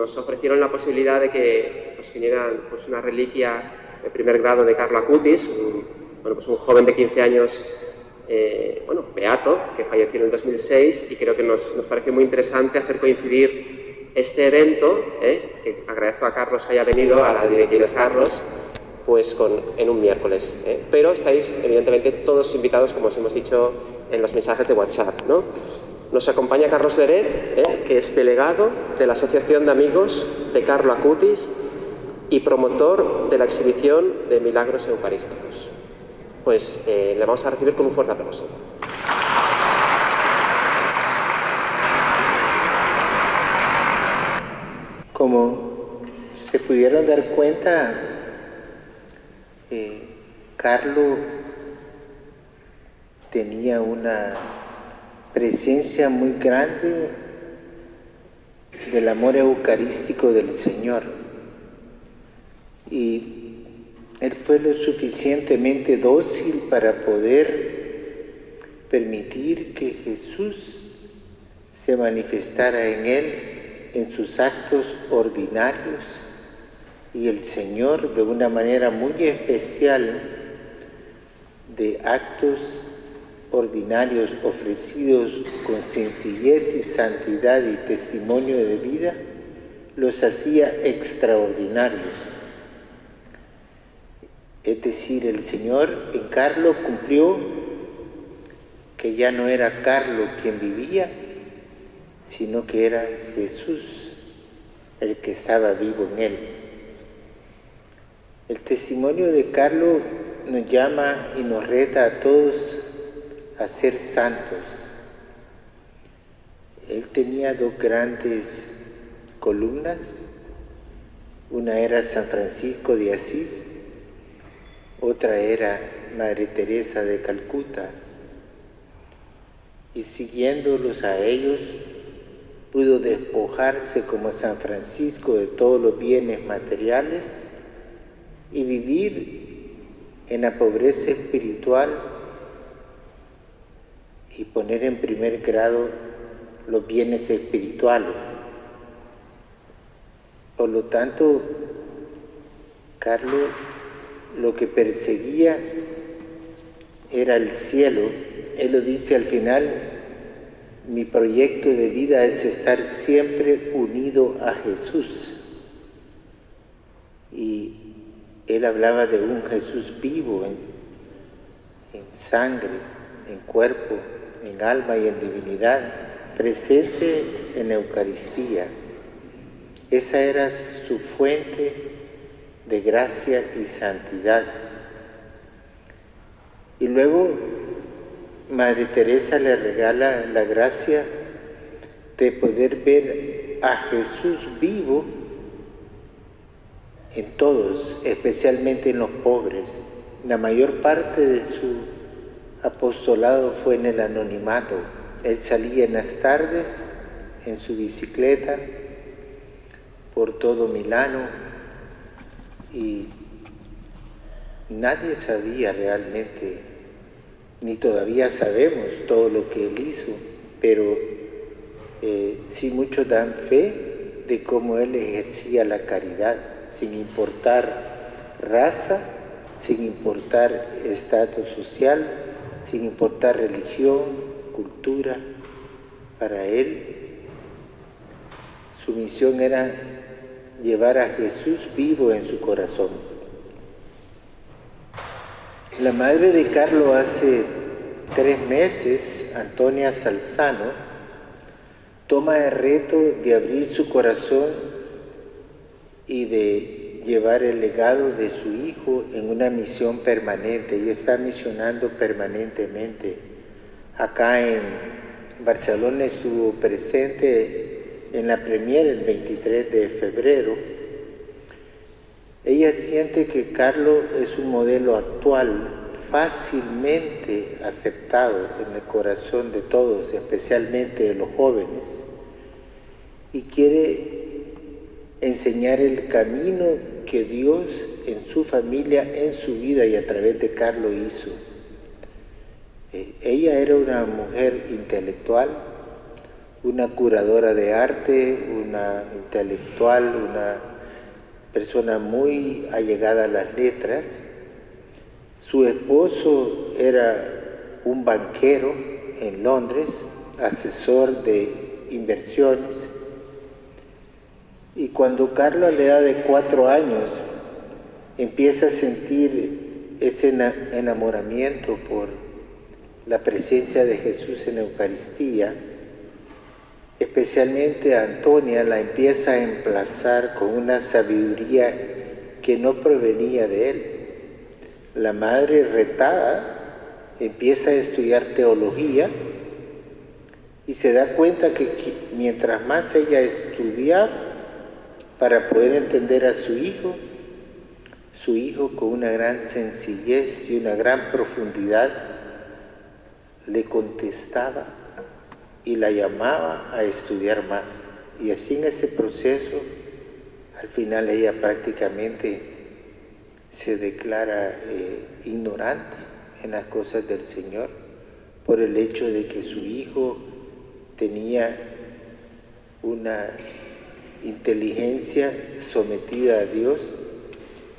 nos ofrecieron la posibilidad de que pues, vinieran pues, una reliquia de primer grado de Carlo Acutis, un joven de 15 años, beato, que falleció en el 2006, y creo que nos pareció muy interesante hacer coincidir este evento, que agradezco a Carlos que haya venido, a la directora Carlos, pues en un miércoles. Pero estáis, evidentemente, todos invitados, como os hemos dicho en los mensajes de WhatsApp, ¿no? Nos acompaña Carlos Leret, que es delegado de la Asociación de Amigos de Carlo Acutis y promotor de la exhibición de Milagros Eucarísticos. Pues le vamos a recibir con un fuerte aplauso. Como se pudieron dar cuenta, Carlo tenía una presencia muy grande del amor eucarístico del Señor, y él fue lo suficientemente dócil para poder permitir que Jesús se manifestara en él en sus actos ordinarios, y el Señor, de una manera muy especial, de actos ordinarios ofrecidos con sencillez y santidad y testimonio de vida, los hacía extraordinarios. Es decir, el Señor en Carlo cumplió que ya no era Carlo quien vivía, sino que era Jesús el que estaba vivo en él. El testimonio de Carlo nos llama y nos reta a todos a ser santos. Él tenía dos grandes columnas, una era San Francisco de Asís, otra era Madre Teresa de Calcuta, y siguiéndolos a ellos pudo despojarse como San Francisco de todos los bienes materiales y vivir en la pobreza espiritual y poner en primer grado los bienes espirituales. Por lo tanto, Carlo lo que perseguía era el cielo. Él lo dice al final: mi proyecto de vida es estar siempre unido a Jesús. Y él hablaba de un Jesús vivo en sangre, en cuerpo, en alma y en divinidad, presente en Eucaristía. Esa era su fuente de gracia y santidad. Y luego Madre Teresa le regala la gracia de poder ver a Jesús vivo en todos, especialmente en los pobres. La mayor parte de su apostolado fue en el anonimato. Él salía en las tardes en su bicicleta por todo Milano y nadie sabía realmente, ni todavía sabemos todo lo que él hizo, pero sí muchos dan fe de cómo él ejercía la caridad, sin importar raza, sin importar estatus social, sin importar religión, cultura. Para él, su misión era llevar a Jesús vivo en su corazón. La madre de Carlo hace 3 meses, Antonia Salzano, toma el reto de abrir su corazón y de llevar el legado de su hijo en una misión permanente. Ella está misionando permanentemente. Acá en Barcelona estuvo presente en la premier el 23 de febrero. Ella siente que Carlo es un modelo actual, fácilmente aceptado en el corazón de todos, especialmente de los jóvenes, y quiere enseñar el camino que Dios en su familia, en su vida y a través de Carlo hizo. Ella era una mujer intelectual, una curadora de arte, una intelectual, una persona muy allegada a las letras. Su esposo era un banquero en Londres, asesor de inversiones. Y cuando Carlo, a la edad de 4 años, empieza a sentir ese enamoramiento por la presencia de Jesús en la Eucaristía, especialmente a Antonia la empieza a emplazar con una sabiduría que no provenía de él. La madre, retada, empieza a estudiar teología y se da cuenta que mientras más ella estudiaba para poder entender a su hijo con una gran sencillez y una gran profundidad le contestaba y la llamaba a estudiar más. Y así en ese proceso, al final ella prácticamente se declara ignorante en las cosas del Señor por el hecho de que su hijo tenía una inteligencia sometida a Dios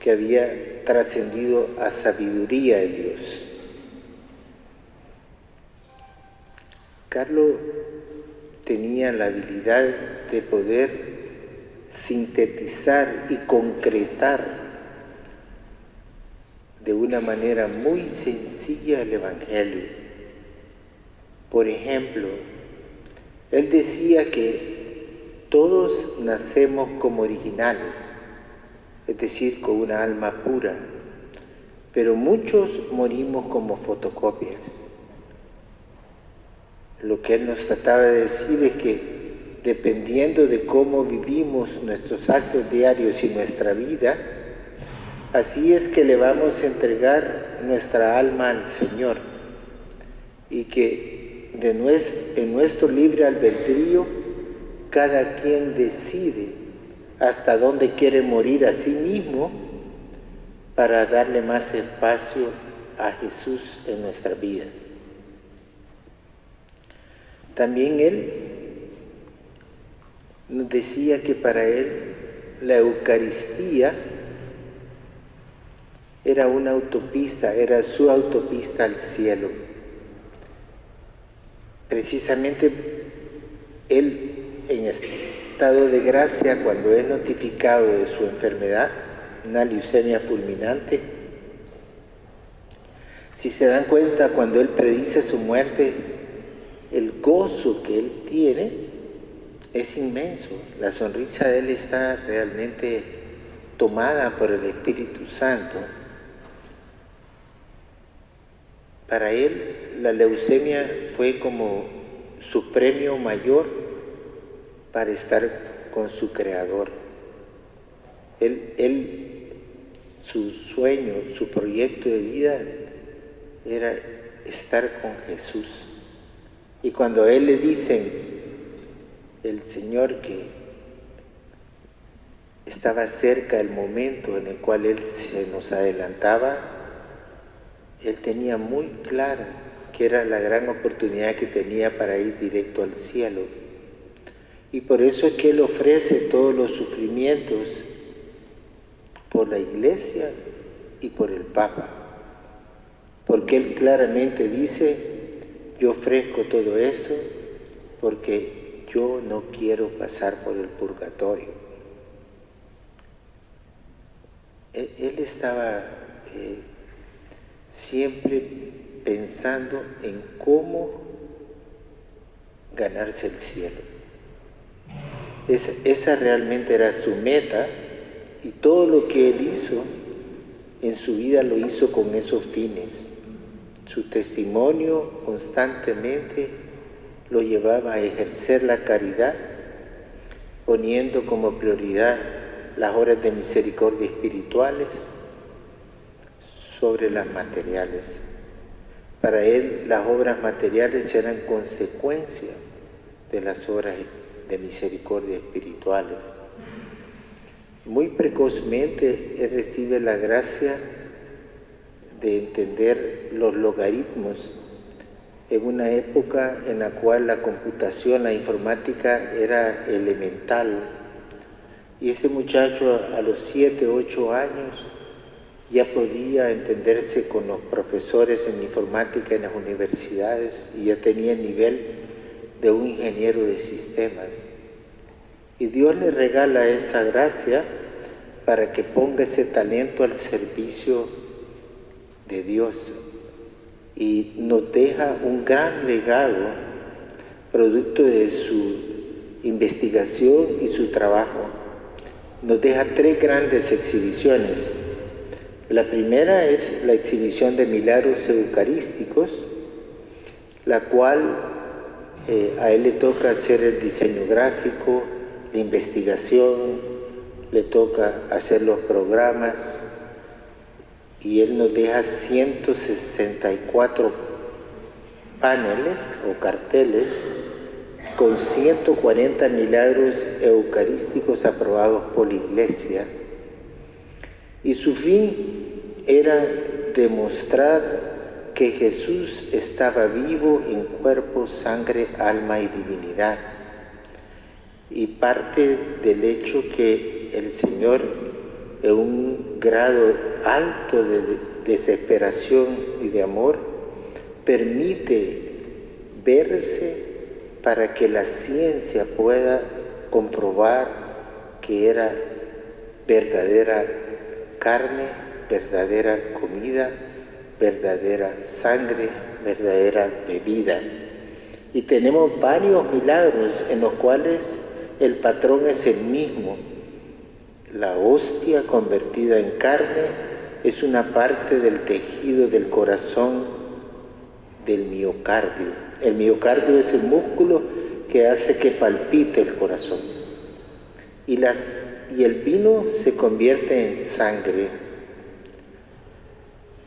que había trascendido a sabiduría de Dios. Carlo tenía la habilidad de poder sintetizar y concretar de una manera muy sencilla el Evangelio. Por ejemplo, él decía que todos nacemos como originales, es decir, con una alma pura, pero muchos morimos como fotocopias. Lo que él nos trataba de decir es que dependiendo de cómo vivimos nuestros actos diarios y nuestra vida, así es que le vamos a entregar nuestra alma al Señor, y que en nuestro libre albedrío cada quien decide hasta dónde quiere morir a sí mismo para darle más espacio a Jesús en nuestras vidas. También él nos decía que para él la Eucaristía era una autopista, era su autopista al cielo. Precisamente él, en estado de gracia, cuando es notificado de su enfermedad, una leucemia fulminante, si se dan cuenta, cuando él predice su muerte, el gozo que él tiene es inmenso. La sonrisa de él está realmente tomada por el Espíritu Santo. Para él, la leucemia fue como su premio mayor para estar con su Creador. Su sueño, su proyecto de vida era estar con Jesús. Y cuando a él le dicen, el Señor, que estaba cerca el momento en el cual él se nos adelantaba, él tenía muy claro que era la gran oportunidad que tenía para ir directo al cielo. Y por eso es que él ofrece todos los sufrimientos por la Iglesia y por el Papa. Porque él claramente dice: yo ofrezco todo eso porque yo no quiero pasar por el purgatorio. Él estaba siempre pensando en cómo ganarse el cielo. Esa realmente era su meta, y todo lo que él hizo en su vida lo hizo con esos fines. Su testimonio constantemente lo llevaba a ejercer la caridad, poniendo como prioridad las obras de misericordia espirituales sobre las materiales. Para él, las obras materiales eran consecuencia de las obras de misericordia espirituales. Muy precozmente él recibe la gracia de entender los logaritmos en una época en la cual la computación, la informática era elemental. Y ese muchacho a los 7, 8 años ya podía entenderse con los profesores en informática en las universidades y ya tenía el nivel de un ingeniero de sistemas. Y Dios le regala esa gracia para que ponga ese talento al servicio de Dios. Y nos deja un gran legado, producto de su investigación y su trabajo. Nos deja 3 grandes exhibiciones. La primera es la exhibición de milagros eucarísticos, la cual a él le toca hacer el diseño gráfico, la investigación, le toca hacer los programas, y él nos deja 164 paneles o carteles con 140 milagros eucarísticos aprobados por la Iglesia. Y su fin era demostrar que Jesús estaba vivo en cuerpo, sangre, alma y divinidad. Y parte del hecho que el Señor, en un grado alto de desesperación y de amor, permite verse para que la ciencia pueda comprobar que era verdadera carne, verdadera comida, verdadera sangre, verdadera bebida. Y tenemos varios milagros en los cuales el patrón es el mismo. La hostia convertida en carne es una parte del tejido del corazón del miocardio. El miocardio es el músculo que hace que palpite el corazón. Y el vino se convierte en sangre.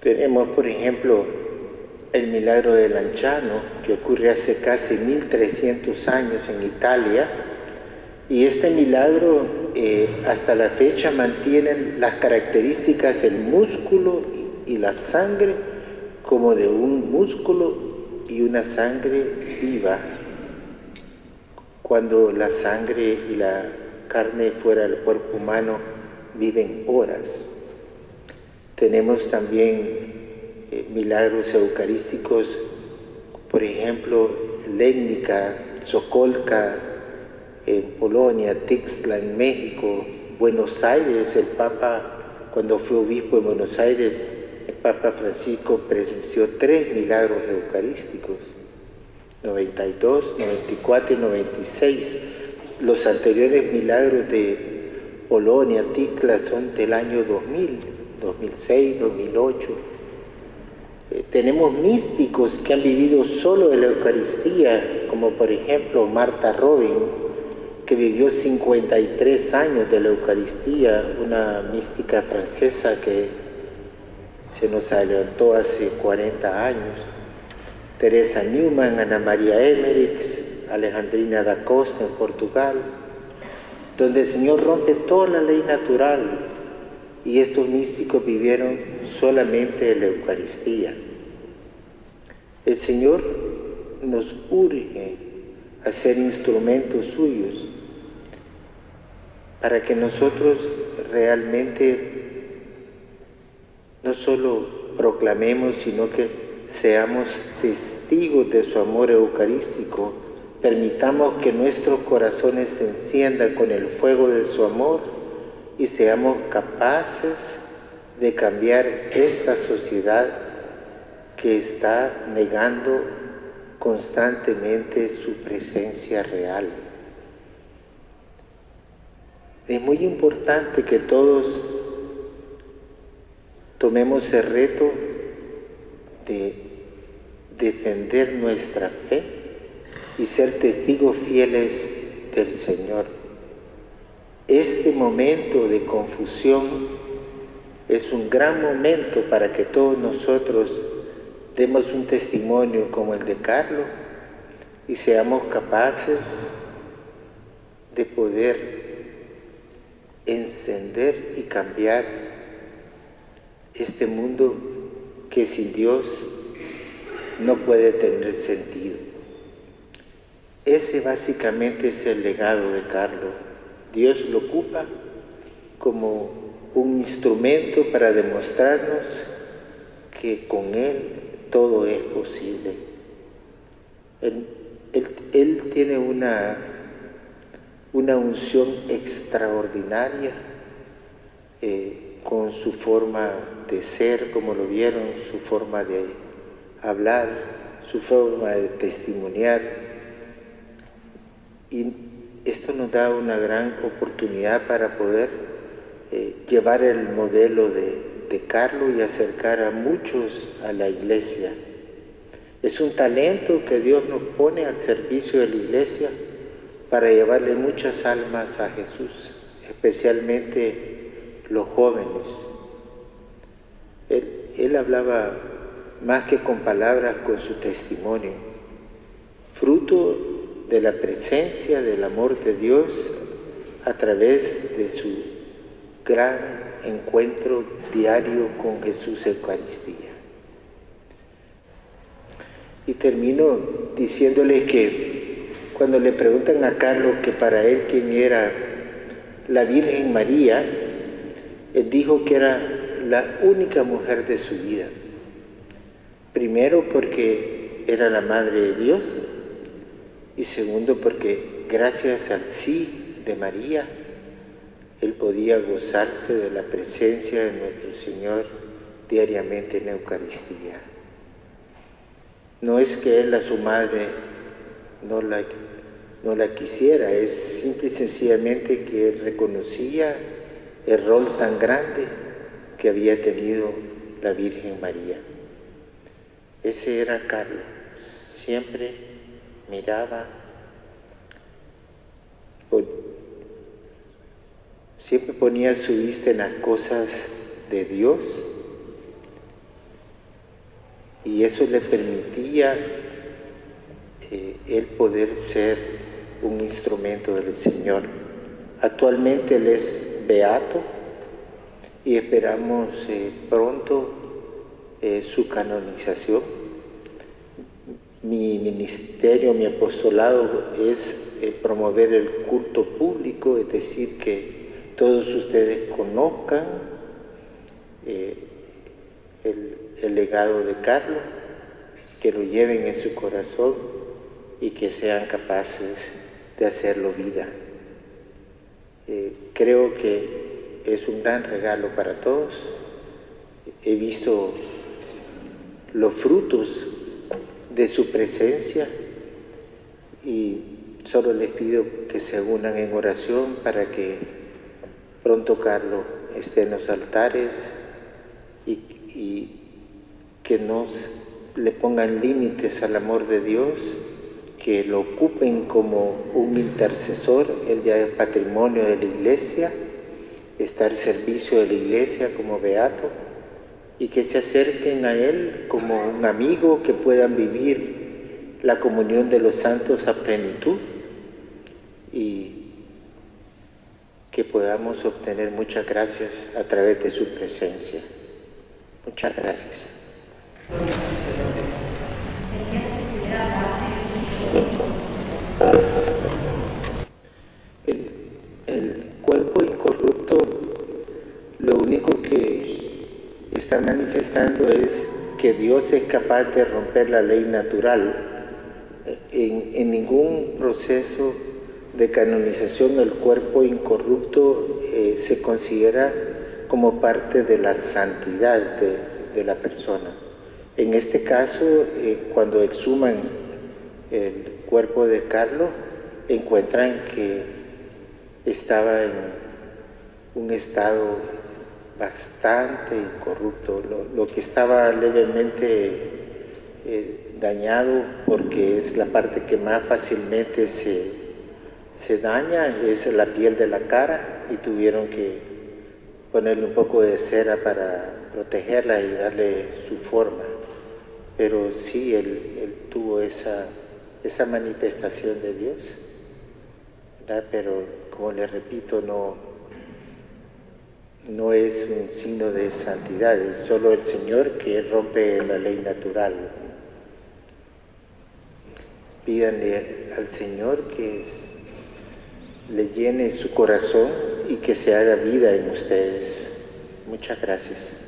Tenemos, por ejemplo, el milagro de Lanciano, que ocurre hace casi 1300 años en Italia. Y este milagro hasta la fecha mantiene las características del músculo y la sangre como de un músculo y una sangre viva. Cuando la sangre y la carne fuera del cuerpo humano viven horas. Tenemos también milagros eucarísticos, por ejemplo, Legnica, Sokolka en Polonia, Tixla en México, Buenos Aires. El Papa, cuando fue obispo en Buenos Aires, el Papa Francisco presenció 3 milagros eucarísticos, 92, 94 y 96. Los anteriores milagros de Polonia, Tixla, son del año 2000, 2006, 2008. Tenemos místicos que han vivido solo de la Eucaristía, como por ejemplo Martha Robin, que vivió 53 años de la Eucaristía, una mística francesa que se nos adelantó hace 40 años. Teresa Newman, Ana María Emmerich, Alejandrina da Costa en Portugal, donde el Señor rompe toda la ley natural, y estos místicos vivieron solamente de la Eucaristía. El Señor nos urge a ser instrumentos suyos para que nosotros realmente no solo proclamemos, sino que seamos testigos de su amor eucarístico. Permitamos que nuestros corazones se enciendan con el fuego de su amor y seamos capaces de cambiar esta sociedad que está negando constantemente su presencia real. Es muy importante que todos tomemos el reto de defender nuestra fe y ser testigos fieles del Señor. Este momento de confusión es un gran momento para que todos nosotros demos un testimonio como el de Carlos y seamos capaces de poder encender y cambiar este mundo que sin Dios no puede tener sentido. Ese básicamente es el legado de Carlos. Dios lo ocupa como un instrumento para demostrarnos que con Él todo es posible. Él tiene una unción extraordinaria con su forma de ser, como lo vieron, su forma de hablar, su forma de testimoniar. Y esto nos da una gran oportunidad para poder llevar el modelo de Carlos y acercar a muchos a la iglesia. Es un talento que Dios nos pone al servicio de la iglesia para llevarle muchas almas a Jesús, especialmente los jóvenes. Él hablaba más que con palabras, con su testimonio, fruto de la presencia del amor de Dios a través de su gran encuentro diario con Jesús Eucaristía. Y termino diciéndole que cuando le preguntan a Carlos que para él quién era la Virgen María, él dijo que era la única mujer de su vida. Primero porque era la Madre de Dios y segundo porque gracias al sí de María, él podía gozarse de la presencia de nuestro Señor diariamente en Eucaristía. No es que él a su madre no la quisiera, es simple y sencillamente que él reconocía el rol tan grande que había tenido la Virgen María. Ese era Carlos, siempre miraba, siempre ponía su vista en las cosas de Dios y eso le permitía él poder ser un instrumento del Señor. Actualmente él es beato y esperamos pronto su canonización. Mi ministerio, mi apostolado es promover el culto público, es decir, que todos ustedes conozcan el legado de Carlos, que lo lleven en su corazón y que sean capaces de hacerlo vida. Creo que es un gran regalo para todos. He visto los frutos de su presencia y solo les pido que se unan en oración para que pronto Carlos esté en los altares y que no le pongan límites al amor de Dios, que lo ocupen como un intercesor. Él ya es patrimonio de la iglesia, está al servicio de la iglesia como beato, y que se acerquen a él como un amigo, que puedan vivir la comunión de los santos a plenitud y que podamos obtener muchas gracias a través de su presencia. Muchas gracias. El cuerpo incorrupto lo único que está manifestando es que Dios es capaz de romper la ley natural. En ningún proceso de canonización el cuerpo incorrupto se considera como parte de la santidad de la persona. En este caso, cuando exhuman el cuerpo de Carlos, encuentran que estaba en un estado bastante incorrupto, lo que estaba levemente dañado, porque es la parte que más fácilmente se daña, es la piel de la cara, y tuvieron que ponerle un poco de cera para protegerla y darle su forma. Pero sí, él tuvo esa manifestación de Dios, ¿verdad? Pero como les repito, no es un signo de santidad, es solo el Señor que rompe la ley natural. Pídanle al Señor que le llene su corazón y que se haga vida en ustedes. Muchas gracias.